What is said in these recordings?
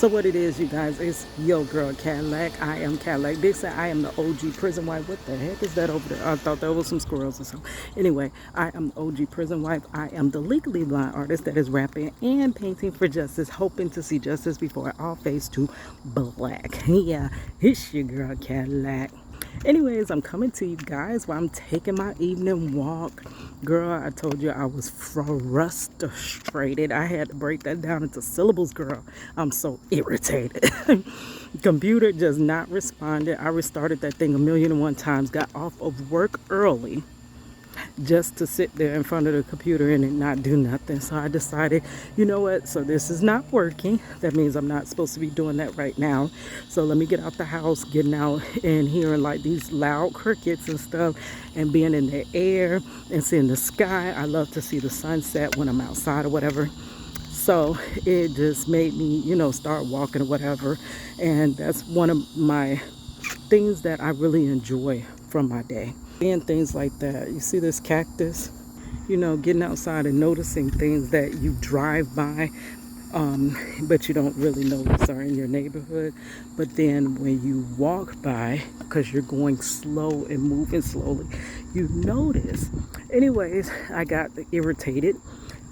So what it is, you guys, is yo girl Cadillac. I am Cadillac. They say I am the OG prison wife. What the heck is that over there? I thought that was some squirrels or something. Anyway, I am the OG prison wife. I am the legally blind artist that is rapping and painting for justice, hoping to see justice before all fades to black. Yeah, it's your girl Cadillac. Anyways, I'm coming to you guys while I'm taking my evening walk. Girl, I told you I was frustrated. I had to break that down into syllables, girl. I'm so irritated. Computer just not responded. I restarted that thing a million and one times, got off of work early just to sit there in front of the computer and it not do nothing. So I decided, you know what? So this is not working. That means I'm not supposed to be doing that right now. So let me get out the house, getting out and hearing like these loud crickets and stuff and being in the air and seeing the sky. I love to see the sunset when I'm outside or whatever. So it just made me, start walking or whatever. And that's one of my things that I really enjoy from my day. And things like that. You see this cactus? Getting outside and noticing things that you drive by, but you don't really notice are in your neighborhood. But then when you walk by, because you're going slow and moving slowly, you notice. Anyways, I got irritated,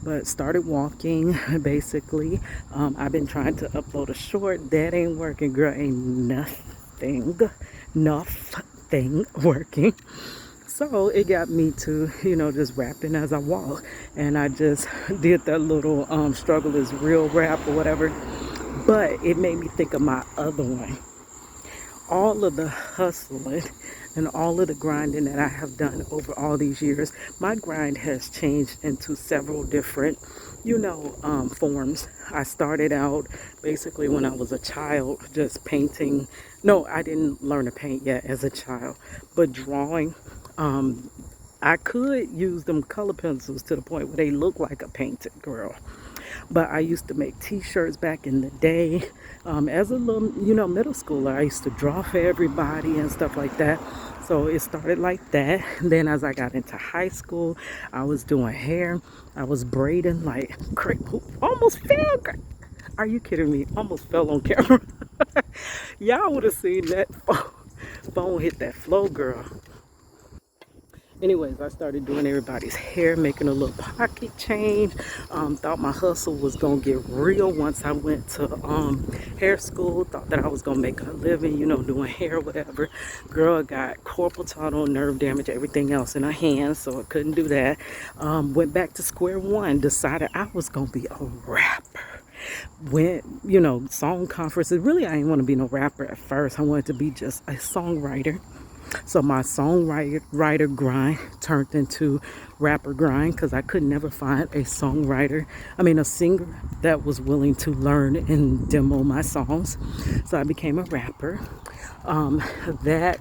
but started walking basically. I've been trying to upload a short. That ain't working, girl. Ain't nothing working. So it got me to, just rapping as I walk. And I just did that little struggle is real rap or whatever. But it made me think of my other one. All of the hustling and all of the grinding that I have done over all these years, my grind has changed into several different, forms. I started out basically when I was a child, just painting. No, I didn't learn to paint yet as a child, but drawing. I could use them color pencils to the point where they look like a painted girl. But I used to make t-shirts back in the day. As a little, middle schooler, I used to draw for everybody and stuff like that. So it started like that. Then as I got into high school, I was doing hair. I was braiding like almost fell. Are you kidding me? Almost fell on camera. Y'all would have seen that phone hit that flow, girl. Anyways, I started doing everybody's hair, making a little pocket change. Thought my hustle was gonna get real once I went to hair school. Thought that I was gonna make a living, doing hair, whatever. Girl got carpal tunnel, nerve damage, everything else in her hands, so I couldn't do that. Went back to square one, decided I was gonna be a rapper. Went, song conferences. Really, I didn't want to be no rapper at first. I wanted to be just a songwriter. So my songwriter grind turned into rapper grind because I could never find a singer that was willing to learn and demo my songs. So I became a rapper. That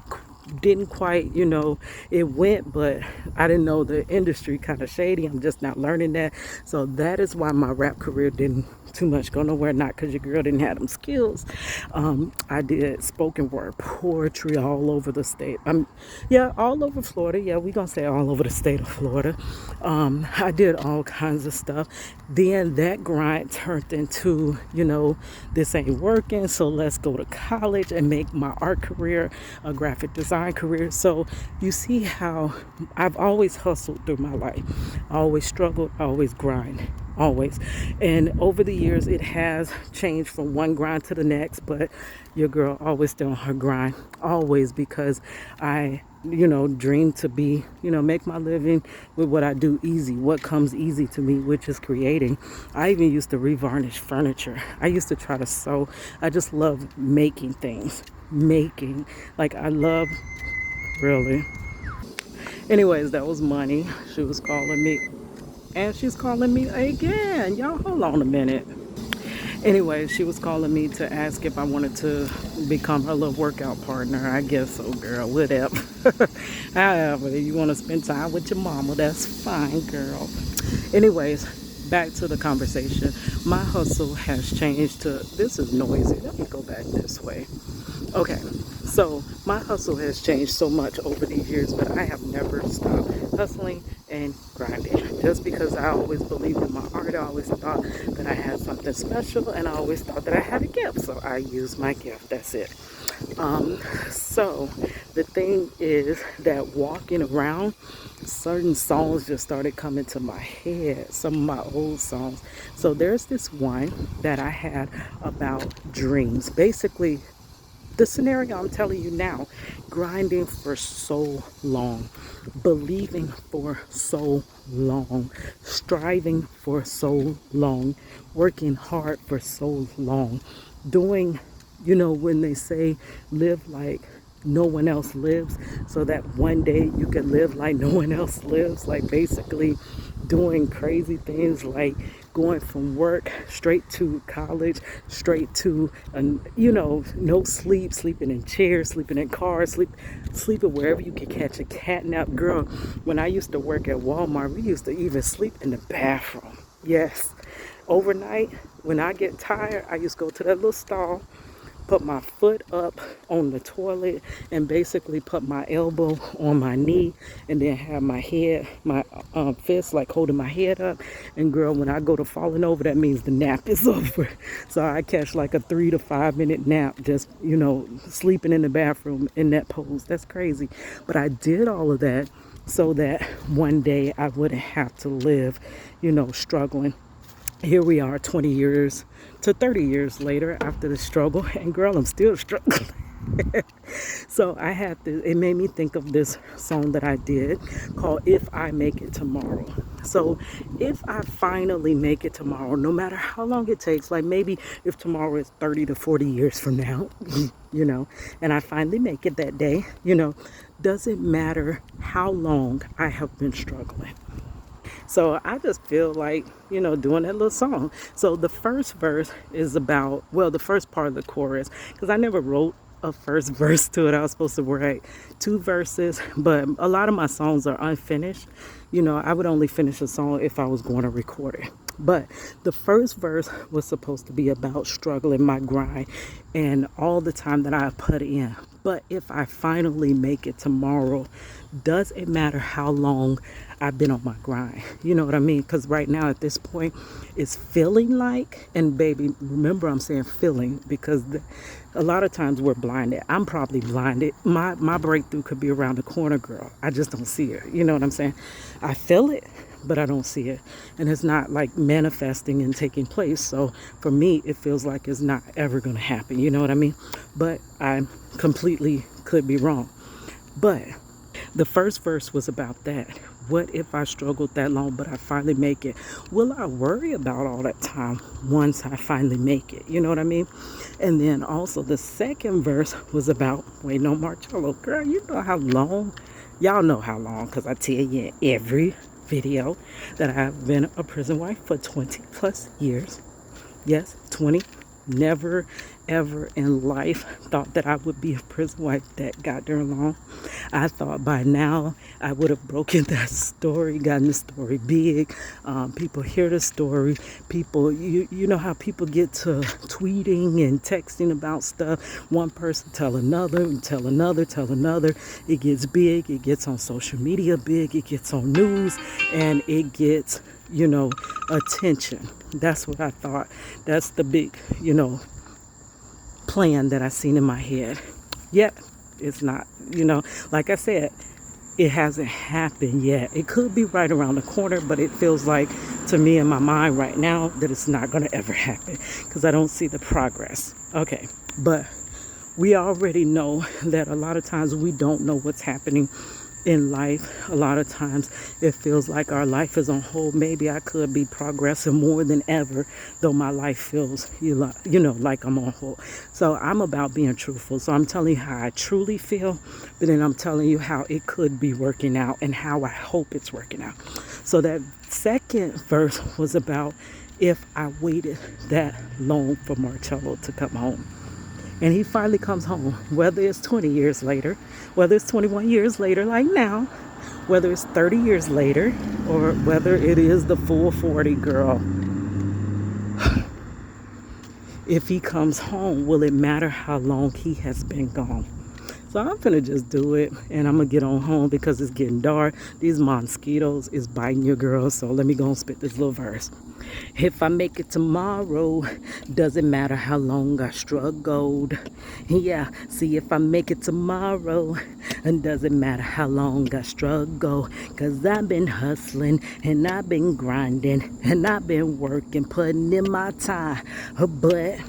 didn't quite, it went, but I didn't know the industry kind of shady. I'm just not learning that. So that is why my rap career didn't too much go nowhere. Not because your girl didn't have them skills. I did spoken word poetry all over the state. All over Florida. Yeah, we gonna say all over the state of Florida. I did all kinds of stuff. Then that grind turned into, this ain't working, so let's go to college and make my art career a graphic design career. So you see how I've always hustled through my life. I always struggled, I always grind. Always. And over the years it has changed from one grind to the next, but your girl always still on her grind, always, because I dream to be, make my living with what I do easy, what comes easy to me, which is creating. I even used to revarnish furniture. I used to try to sew. I just love making things. Like I love, really. Anyways, that was money. She was calling me. And she's calling me again. Y'all, hold on a minute. Anyway, she was calling me to ask if I wanted to become her little workout partner. I guess so, girl. Whatever. However, you want to spend time with your mama, that's fine, girl. Anyways, back to the conversation. My hustle has changed to, this is noisy. Let me go back this way. Okay, so my hustle has changed so much over the years, but I have never stopped hustling and grinding. Just because I always believed in my art, I always thought that I had something special, and I always thought that I had a gift, so I use my gift. That's it. So the thing is that walking around, certain songs just started coming to my head, some of my old songs. So there's this one that I had about dreams. Basically, the scenario I'm telling you now, grinding for so long, believing for so long, striving for so long, working hard for so long, doing, when they say live like no one else lives, so that one day you can live like no one else lives, like basically doing crazy things like going from work straight to college, straight to no sleep, sleeping in chairs, sleeping in cars, sleeping wherever you could catch a cat nap. Girl, when I used to work at Walmart, we used to even sleep in the bathroom. Yes, overnight when I get tired, I used to go to that little stall, put my foot up on the toilet, and basically put my elbow on my knee, and then have my head, my fist like holding my head up. And girl, when I go to falling over, that means the nap is over. So I catch like a 3 to 5 minute nap, just sleeping in the bathroom in that pose. That's crazy, but I did all of that so that one day I wouldn't have to live struggling. Here we are 20 years to 30 years later after the struggle, and girl, I'm still struggling. So I had to, it made me think of this song that I did called If I Make It Tomorrow. So if I finally make it tomorrow, no matter how long it takes, like maybe if tomorrow is 30 to 40 years from now, and I finally make it that day, doesn't matter how long I have been struggling. So I just feel like, doing that little song. So the first verse is about, well, the first part of the chorus, because I never wrote a first verse to it. I was supposed to write two verses, but a lot of my songs are unfinished. I would only finish a song if I was going to record it. But the first verse was supposed to be about struggling, my grind, and all the time that I put in. But if I finally make it tomorrow, does it matter how long I've been on my grind? You know what I mean? Because right now at this point, it's feeling like, and baby, remember I'm saying feeling, because a lot of times we're blinded. I'm probably blinded. My breakthrough could be around the corner, girl. I just don't see it. You know what I'm saying? I feel it, but I don't see it. And it's not like manifesting and taking place. So for me, it feels like it's not ever going to happen. You know what I mean? But I completely could be wrong. But the first verse was about that. What if I struggled that long, but I finally make it? Will I worry about all that time once I finally make it? You know what I mean? And then also the second verse was about waiting on Marcello. Girl, you know how long? Y'all know how long, because I tell you in every video that I've been a prison wife for 20 plus years. Yes, 20. Never ever in life thought that I would be a prison wife that goddamn long. I thought by now I would have broken that story, gotten the story big. People hear the story. People, you know how people get to tweeting and texting about stuff. One person tell another, tell another, tell another. It gets big. It gets on social media big. It gets on news, and it gets, attention. That's what I thought. That's the big, plan that I seen in my head. Yet it's not, like I said, it hasn't happened yet. It could be right around the corner, but it feels like to me in my mind right now that it's not going to ever happen because I don't see the progress. Okay, but we already know that a lot of times we don't know what's happening in life. A lot of times it feels like our life is on hold. Maybe I could be progressing more than ever, though my life feels, like I'm on hold. So I'm about being truthful. So I'm telling you how I truly feel, but then I'm telling you how it could be working out and how I hope it's working out. So that second verse was about if I waited that long for Marcello to come home. And he finally comes home, whether it's 20 years later, whether it's 21 years later, like now, whether it's 30 years later, or whether it is the full 40, girl. if he comes home, will it matter how long he has been gone? So I'm gonna just do it and I'm gonna get on home because it's getting dark. These mosquitoes is biting your girl. So let me go and spit this little verse. If I make it tomorrow, doesn't matter how long I struggled. Yeah, see if I make it tomorrow, and doesn't matter how long I struggle. Cause I've been hustling and I've been grinding and I've been working, putting in my time. But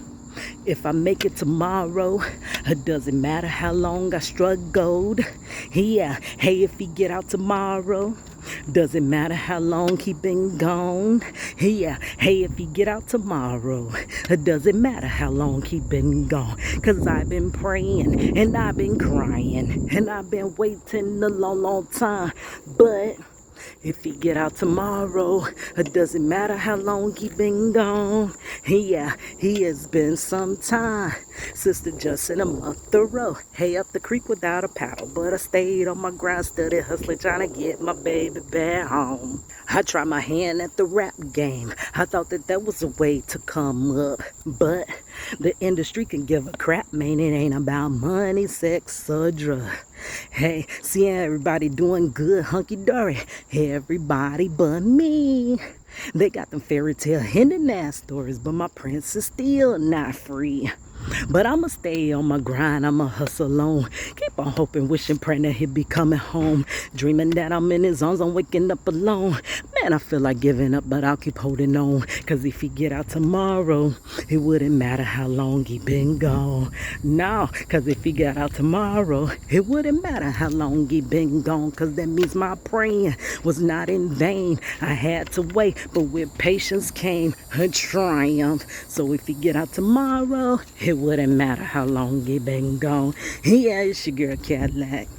if I make it tomorrow, it doesn't matter how long I struggled. Yeah, hey, if he get out tomorrow, doesn't matter how long he been gone. Yeah, hey, if he get out tomorrow, it doesn't matter how long he been gone. Cause I've been praying and I've been crying and I've been waiting a long, long time. But if he get out tomorrow, it doesn't matter how long he been gone. Yeah, he has been some time. Sister just in a month thorough. Hey, up the creek without a paddle. But I stayed on my grind, studied, hustling, trying to get my baby back home. I tried my hand at the rap game. I thought that was a way to come up. But the industry can give a crap, man. It ain't about money, sex, or drugs. Hey, see everybody doing good, hunky-dory. Everybody but me. They got them fairy tale hidden ass stories, but my prince is still not free. But I'ma stay on my grind, I'ma hustle on. Keep on hoping, wishing, praying that he'll be coming home. Dreaming that I'm in his arms, I'm waking up alone. Man, I feel like giving up, but I'll keep holding on. Cause if he get out tomorrow, it wouldn't matter how long he been gone. No, cause if he got out tomorrow, it wouldn't matter how long he been gone. Cause that means my praying was not in vain. I had to wait, but with patience came a triumph. So if he get out tomorrow, it wouldn't matter how long he been gone. Yeah, it's your girl Cadillac.